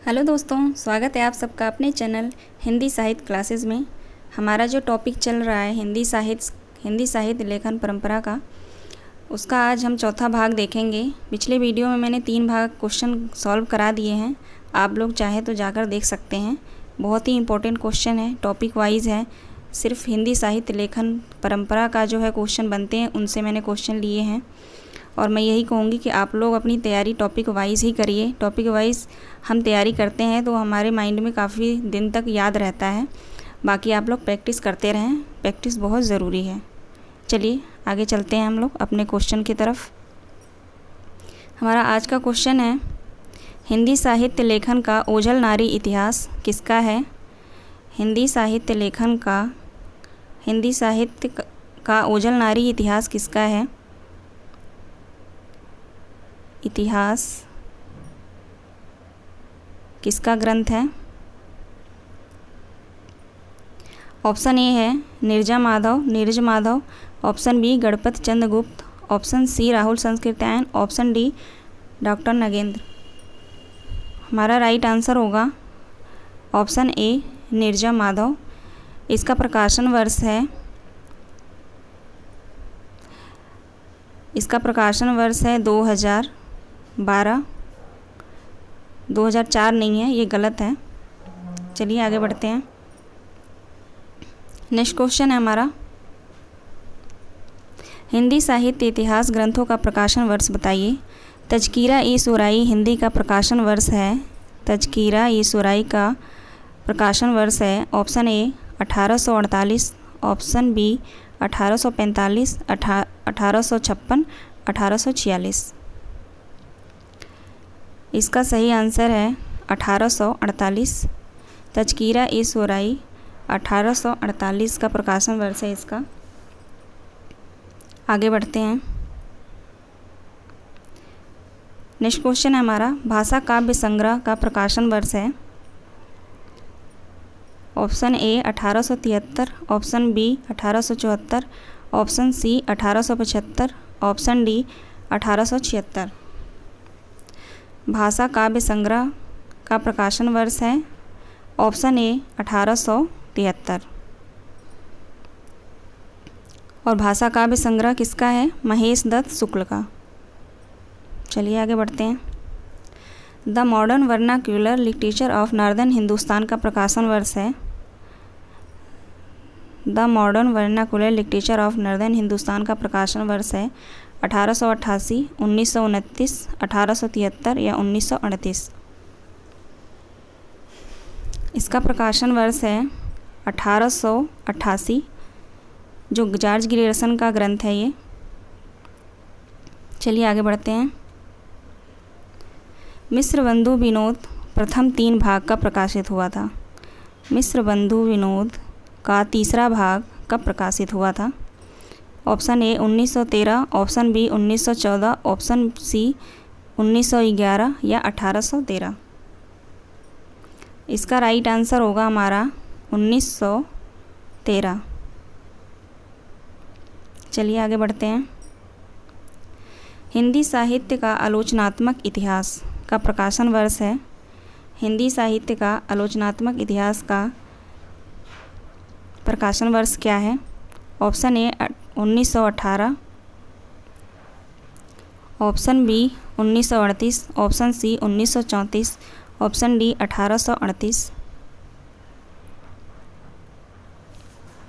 Hello दोस्तों, स्वागत है आप सबका अपने चैनल हिंदी साहित्य क्लासेस में। हमारा जो टॉपिक चल रहा है हिंदी साहित्य लेखन परंपरा का, उसका आज हम चौथा भाग देखेंगे। पिछले वीडियो में मैंने 3 भाग क्वेश्चन सॉल्व करा दिए हैं, आप लोग चाहे तो जाकर देख सकते हैं। बहुत ही इम्पोर्टेंट क्वेश्चन है, टॉपिक वाइज है। सिर्फ हिंदी साहित्य लेखन परंपरा का जो है क्वेश्चन बनते हैं, उनसे मैंने क्वेश्चन लिए हैं। और मैं यही कहूँगी कि आप लोग अपनी तैयारी टॉपिक वाइज ही करिए। टॉपिक वाइज हम तैयारी करते हैं तो हमारे माइंड में काफ़ी दिन तक याद रहता है। बाकी आप लोग प्रैक्टिस करते रहें, प्रैक्टिस बहुत ज़रूरी है। चलिए आगे चलते हैं हम लोग अपने क्वेश्चन की तरफ। हमारा आज का क्वेश्चन है, हिंदी साहित्य लेखन का ओझल नारी इतिहास किसका है? हिंदी साहित्य का ओझल नारी इतिहास किसका है? इतिहास किसका ग्रंथ है? ऑप्शन ए है Neeraj Madhav, option B Ganpat Chandra Gupt, option C Rahul Sankrityayan, option D doctor Nagendra. हमारा राइट आंसर होगा ऑप्शन ए नीरज माधव। इसका प्रकाशन वर्ष है 2012। 2004 नहीं है, ये गलत है। चलिए आगे बढ़ते हैं। नेक्स्ट क्वेश्चन है हमारा, हिंदी साहित्य इतिहास ग्रंथों का प्रकाशन वर्ष बताइए। तज़किरा ई सुराई हिंदी का प्रकाशन वर्ष है। तज़किरा ई सुराई का प्रकाशन वर्ष है ऑप्शन ए 1848, ऑप्शन बी 1845, 1856, 1846। इसका सही आंसर है 1848। तज़किरा ई सुराई 1848 का प्रकाशन वर्ष है इसका। आगे बढ़ते हैं। नेक्स्ट क्वेश्चन है हमारा, भाषा काव्य संग्रह का प्रकाशन वर्ष है। Option A 1873, option B 1874, option C 1875, option D 1876। भाषा काव्य संग्रह का प्रकाशन वर्ष है ऑप्शन ए 1873। और भाषा काव्य संग्रह किसका है? महेश दत्त शुक्ल का। चलिए आगे बढ़ते हैं। The modern vernacular literature of northern Hindustan का प्रकाशन वर्ष है। The modern vernacular literature of northern Hindustan का प्रकाशन वर्ष है 1888, 1929, 1873 या 1938। इसका प्रकाशन वर्ष है 1888, जो जॉर्ज ग्रियर्सन का ग्रंथ है ये। चलिए आगे बढ़ते हैं। मिस्र बंधु विनोद प्रथम 3 भाग का प्रकाशित हुआ था। मिस्र बंधु विनोद का तीसरा भाग कब प्रकाशित हुआ था? Option A 1913, option B 1914, option C 1911 या 1813। इसका राइट आंसर होगा हमारा 1913। चलिए आगे बढ़ते हैं। हिंदी साहित्य का आलोचनात्मक इतिहास का प्रकाशन वर्ष है। हिंदी साहित्य का आलोचनात्मक इतिहास का प्रकाशन वर्ष क्या है? Option A 1918, option B 1938, option C 1934, option D 1838।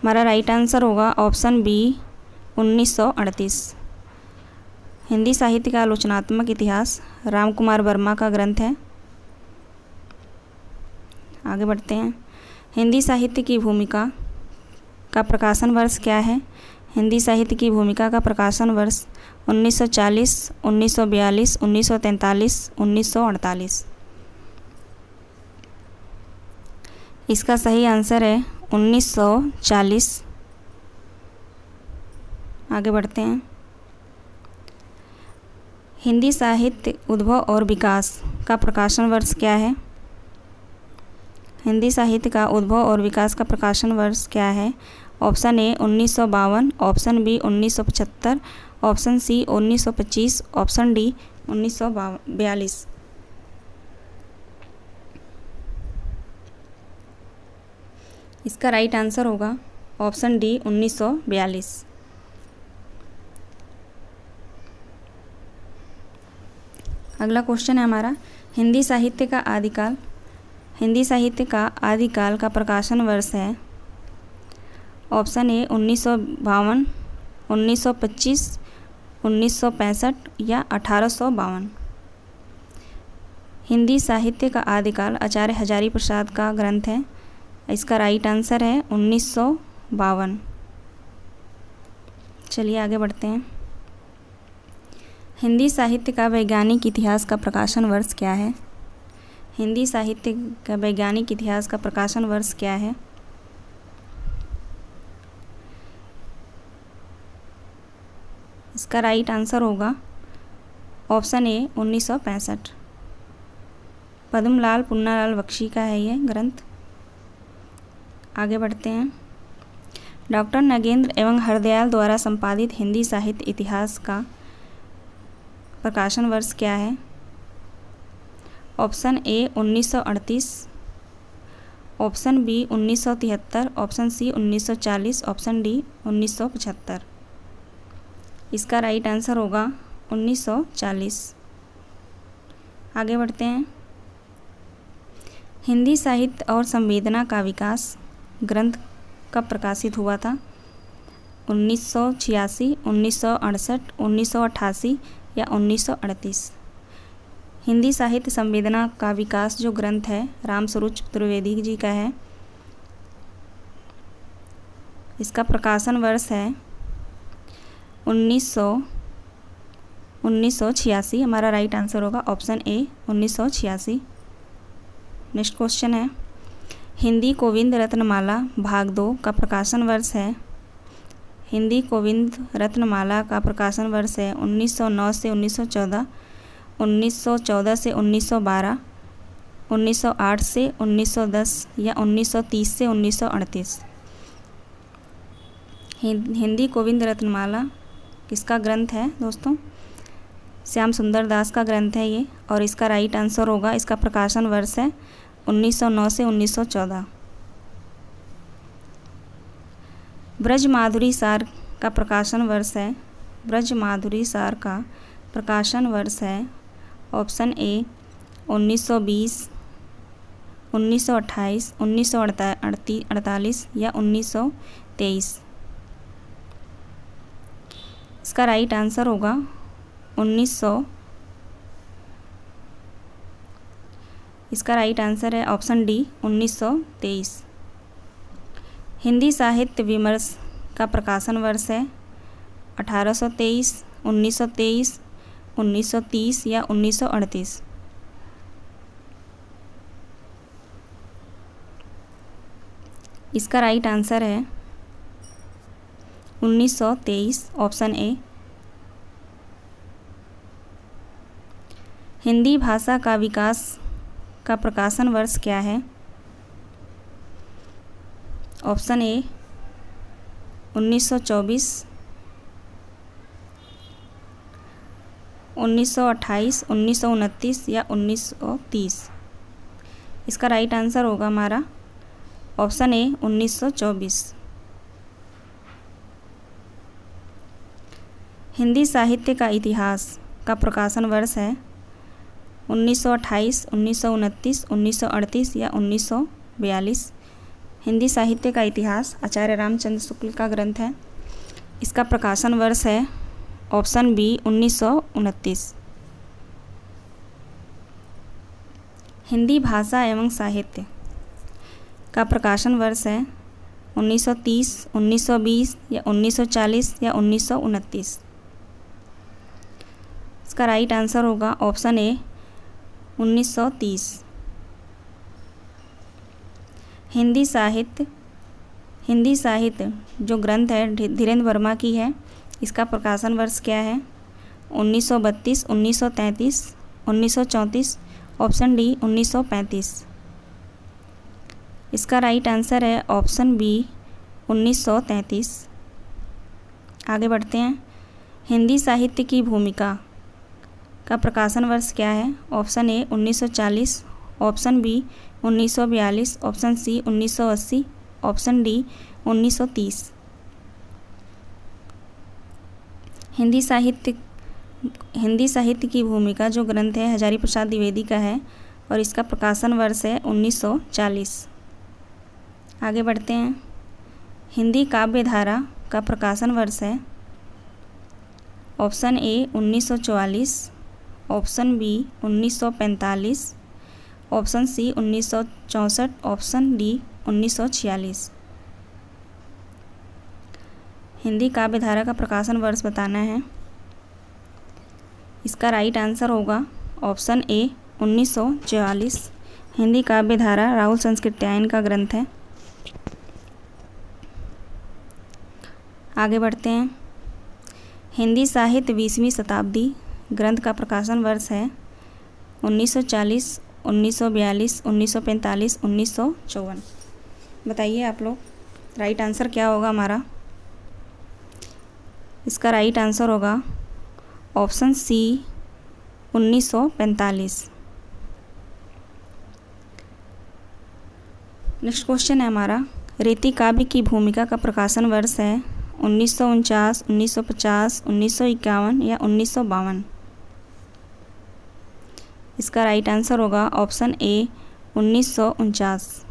हमारा राइट आंसर होगा ऑप्शन बी 1938। हिंदी साहित्य का आलोचनात्मक इतिहास रामकुमार वर्मा का ग्रंथ है। आगे बढ़ते हैं। हिंदी साहित्य की भूमिका का प्रकाशन वर्ष क्या है? हिंदी साहित्य की भूमिका का प्रकाशन वर्ष 1940, 1942, 1943, 1948। इसका सही आंसर है 1940। आगे बढ़ते हैं। हिंदी साहित्य उद्भव और विकास का प्रकाशन वर्ष क्या है? हिंदी साहित्य का उद्भव और विकास का प्रकाशन वर्ष क्या है? Option A 1952, option B 1975, option C 1925, option D 1942। इसका राइट आंसर होगा ऑप्शन डी 1942। अगला क्वेश्चन है हमारा, हिंदी साहित्य का आदिकाल का प्रकाशन वर्ष है। ऑप्शन ए 1952, 1925, 1965 या 1852। हिंदी साहित्य का आदिकाल आचार्य हजारी प्रसाद का ग्रंथ है। इसका राइट आंसर है 1952। चलिए आगे बढ़ते हैं। हिंदी साहित्य का वैज्ञानिक इतिहास का प्रकाशन वर्ष क्या है? हिंदी साहित्य का वैज्ञानिक इतिहास का प्रकाशन वर्ष क्या है? इसका राइट आंसर होगा ऑप्शन ए 1965। पद्मलाल पुन्नालाल बख्शी का है ये ग्रंथ। आगे बढ़ते हैं। डॉक्टर नगेंद्र एवं हरदयाल द्वारा संपादित हिंदी साहित्य इतिहास का प्रकाशन वर्ष क्या है? Option A 1938, option B 1973, option C 1940, option D 1975। इसका राइट आंसर होगा 1940। आगे बढ़ते हैं। हिंदी साहित्य और संवेदना का विकास ग्रंथ कब प्रकाशित हुआ था? 1986, 1968, 1988 या 1938। हिंदी साहित्य संवेदना का विकास जो ग्रंथ है रामस्वरूप चतुर्वेदी जी का है। इसका प्रकाशन वर्ष है 1986। हमारा राइट आंसर होगा ऑप्शन ए 1986। नेक्स्ट क्वेश्चन है, हिंदी गोविंद रत्नमाला भाग 2 का प्रकाशन वर्ष है। हिंदी गोविंद रत्नमाला का प्रकाशन वर्ष है 1909 से 1914, 1914 से 1912, 1908 से 1910 या 1930 से 1938। हिंदी गोविंद रत्नमाला किसका ग्रंथ है दोस्तों? श्याम सुंदर दास का ग्रंथ है ये, और इसका राइट आंसर होगा, इसका प्रकाशन वर्ष है 1909 से 1914। ब्रजमाधुरी सार का प्रकाशन वर्ष है। ब्रजमाधुरी सार का प्रकाशन वर्ष है ऑप्शन ए 1920, 1928, 1948 या 1923। इसका राइट आंसर होगा 1900। इसका राइट आंसर है ऑप्शन डी 1923। हिंदी साहित्य विमर्श का प्रकाशन वर्ष है 1823, 1923, 1930 या 1938। इसका राइट आंसर है 1923, ऑप्शन ए। हिंदी भाषा का विकास का प्रकाशन वर्ष क्या है? ऑप्शन ए 1924, 1928, 1929 या 1930। इसका राइट आंसर होगा हमारा ऑप्शन ए 1924। हिंदी साहित्य का इतिहास का प्रकाशन वर्ष है 1928, 1929, 1938 या 1942। हिंदी साहित्य का इतिहास आचार्य रामचंद्र शुक्ल का ग्रंथ है। इसका प्रकाशन वर्ष है ऑप्शन बी 1929। हिंदी भाषा एवं साहित्य का प्रकाशन वर्ष है 1930, 1920 या 1940 या 1929। इसका राइट आंसर होगा ऑप्शन ए 1930। हिंदी साहित्य जो ग्रंथ है धीरेन्द्र वर्मा की है। इसका प्रकाशन वर्ष क्या है? 1932, 1933, 1934, ऑप्शन डी 1935। इसका राइट आंसर है ऑप्शन बी 1933। आगे बढ़ते हैं। हिंदी साहित्य की भूमिका का प्रकाशन वर्ष क्या है? Option A 1940, option B 1942, option C 1980, option D 1930। Hindi साहित्य की भूमिका जो ग्रंथ है हजारी प्रसाद द्विवेदी का है और इसका प्रकाशन वर्ष है 1940। आगे बढ़ते हैं। हिंदी काव्य धारा का प्रकाशन वर्ष है option A 1944, option B 1945, option C 1964, option D 1946। Hindi काव्य धारा का प्रकाशन वर्ष बताना है। इसका राइट आंसर होगा ऑप्शन ए 1944। हिंदी काव्य धारा राहुल संस्कृत्यायन का ग्रंथ है। आगे बढ़ते हैं। हिंदी साहित्य 20वीं शताब्दी ग्रंथ का प्रकाशन वर्ष है 1940, 1942, 1945, 1954। बताइए आप लोग राइट आंसर क्या होगा हमारा। इसका राइट आंसर होगा ऑप्शन सी 1945। नेक्स्ट क्वेश्चन है हमारा, रीति काव्य की भूमिका का प्रकाशन वर्ष है 1949, 1950, 1951 या 1952। इसका राइट आंसर होगा ऑप्शन ए 1949।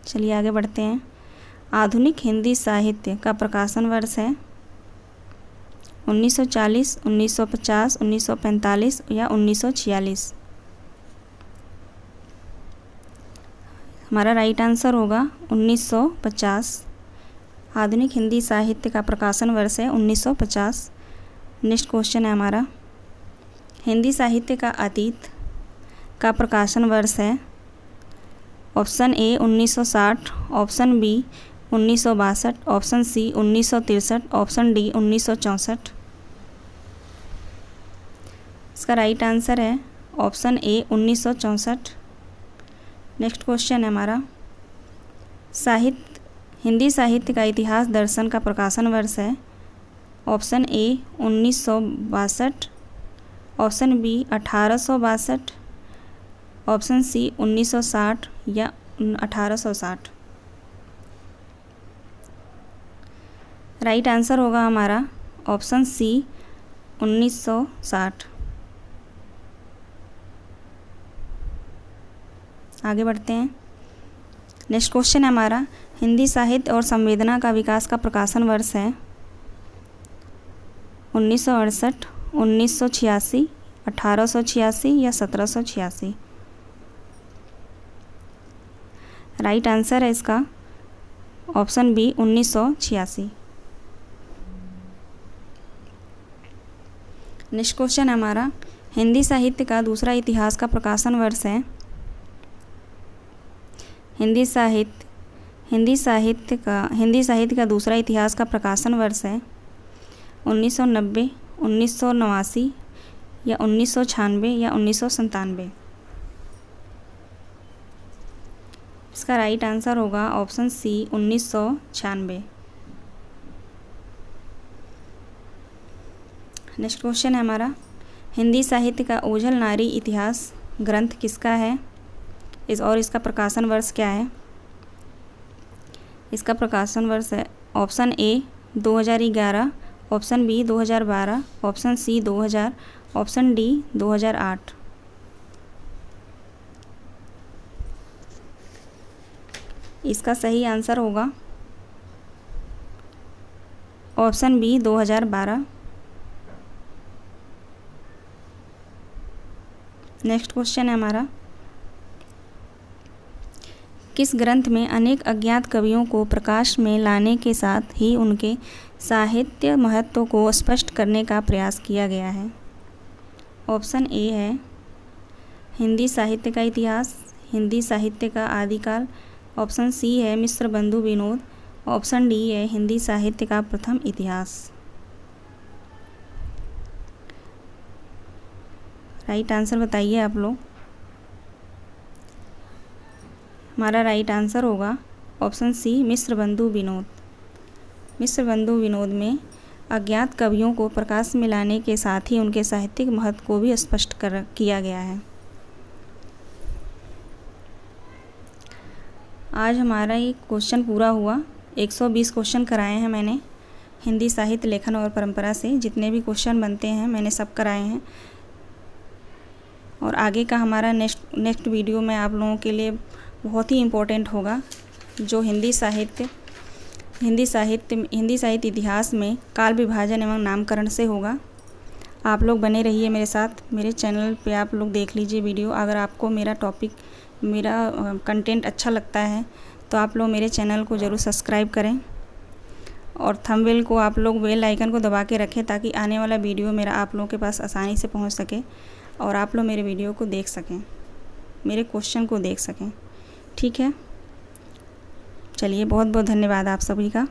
चलिए आगे बढ़ते हैं। आधुनिक हिंदी साहित्य का प्रकाशन वर्ष है 1940, 1950, 1945 या 1946। हमारा राइट आंसर होगा 1950। आधुनिक हिंदी साहित्य का प्रकाशन वर्ष है 1950। नेक्स्ट क्वेश्चन है हमारा, हिंदी साहित्य का अतीत का प्रकाशन वर्ष है option A 1960, option B 1962, option C 1963, option D 1964। इसका राइट आंसर है ऑप्शन ए 1964। नेक्स्ट क्वेश्चन है हमारा, हिंदी साहित्य का इतिहास दर्शन का प्रकाशन वर्ष है option A 1962, option B 1862, option C 1960 या 1860। राइट आंसर होगा हमारा ऑप्शन सी 1960। आगे बढ़ते हैं। नेक्स्ट क्वेश्चन है हमारा, हिंदी साहित्य और संवेदना का विकास का प्रकाशन वर्ष है 1968, 1986, 1886 या 1786। राइट आंसर है इसका ऑप्शन बी 1986। नेक्स्ट क्वेश्चन है हमारा, हिंदी साहित्य का दूसरा इतिहास का प्रकाशन वर्ष है हिंदी साहित्य का दूसरा इतिहास का प्रकाशन वर्ष है 1990, 1989 या 1996 या 1997। इसका राइट आंसर होगा ऑप्शन सी 1996। नेक्स्ट क्वेश्चन है हमारा, हिंदी साहित्य का ओझल नारी इतिहास ग्रंथ किसका है और इसका प्रकाशन वर्ष क्या है। इसका प्रकाशन वर्ष है option A 2011, option B 2012, option C 2000, option D 2008। इसका सही आंसर होगा ऑप्शन बी 2012। नेक्स्ट क्वेश्चन है हमारा, किस ग्रंथ में अनेक अज्ञात कवियों को प्रकाश में लाने के साथ ही उनके साहित्य महत्व को स्पष्ट करने का प्रयास किया गया है। ऑप्शन ए है हिंदी साहित्य का इतिहास, हिंदी साहित्य का आदिकाल, ऑप्शन सी है मिश्र बंधु विनोद, ऑप्शन डी है हिंदी साहित्य का प्रथम इतिहास। राइट आंसर बताइए आप लोग। हमारा राइट आंसर होगा ऑप्शन सी मिश्र बंधु विनोद। मिश्र बंधु विनोद में अज्ञात कवियों को प्रकाश में लाने के साथ ही उनके साहित्यिक महत्व को भी स्पष्ट किया गया है। आज हमारा ये क्वेश्चन पूरा हुआ। 120 क्वेश्चन कराए हैं मैंने हिंदी साहित्य लेखन और परंपरा से। जितने भी क्वेश्चन बनते हैं मैंने सब कराए हैं। और आगे का हमारा नेक्स्ट वीडियो में आप लोगों के लिए बहुत ही इम्पोर्टेंट होगा, जो हिंदी साहित्य इतिहास में काल विभाजन एवं नामकरण से होगा। आप लोग बने रहिए मेरे साथ। मेरे चैनल पे आप लोग देख लीजिए वीडियो। अगर आपको मेरा कंटेंट अच्छा लगता है तो आप लोग मेरे चैनल को ज़रूर सब्सक्राइब करें और थंबनेल को आप लोग बेल आइकन को दबा के रखें, ताकि आने वाला वीडियो मेरा आप लोगों के पास आसानी से पहुंच सके और आप लोग मेरे वीडियो को देख सकें, मेरे क्वेश्चन को देख सकें। ठीक है, चलिए, बहुत बहुत धन्यवाद आप सभी का।